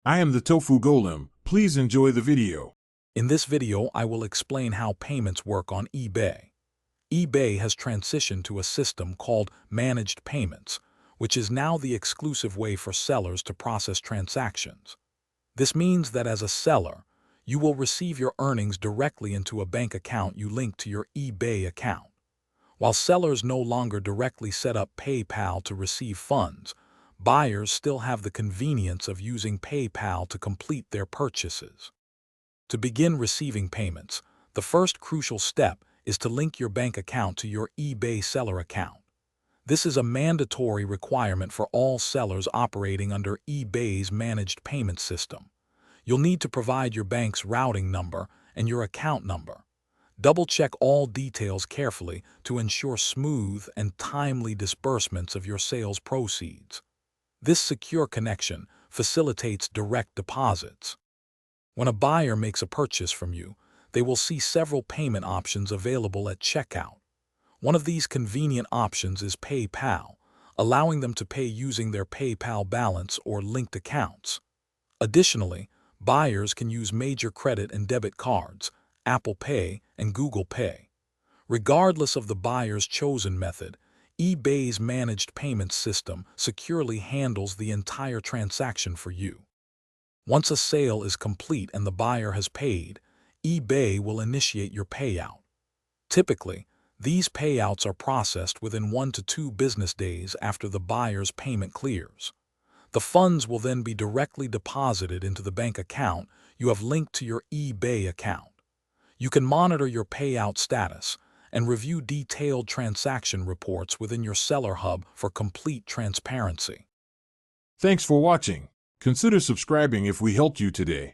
I am the Tofu Golem. Please enjoy the video. In this video, I will explain how payments work on eBay. eBay has transitioned to a system called managed payments, which is now the exclusive way for sellers to process transactions. This means that as a seller, you will receive your earnings directly into a bank account you link to your eBay account. While sellers no longer directly set up PayPal to receive funds, buyers still have the convenience of using PayPal to complete their purchases. To begin receiving payments, the first crucial step is to link your bank account to your eBay seller account. This is a mandatory requirement for all sellers operating under eBay's managed payment system. You'll need to provide your bank's routing number and your account number. Double-check all details carefully to ensure smooth and timely disbursements of your sales proceeds. This secure connection facilitates direct deposits. When a buyer makes a purchase from you, they will see several payment options available at checkout. One of these convenient options is PayPal, allowing them to pay using their PayPal balance or linked accounts. Additionally, buyers can use major credit and debit cards, Apple Pay, and Google Pay. Regardless of the buyer's chosen method, eBay's managed payments system securely handles the entire transaction for you. Once a sale is complete and the buyer has paid, eBay will initiate your payout. Typically, these payouts are processed within 1 to 2 business days after the buyer's payment clears. The funds will then be directly deposited into the bank account you have linked to your eBay account. You can monitor your payout status and review detailed transaction reports within your Seller Hub for complete transparency. Thanks for watching. Consider subscribing if we helped you today.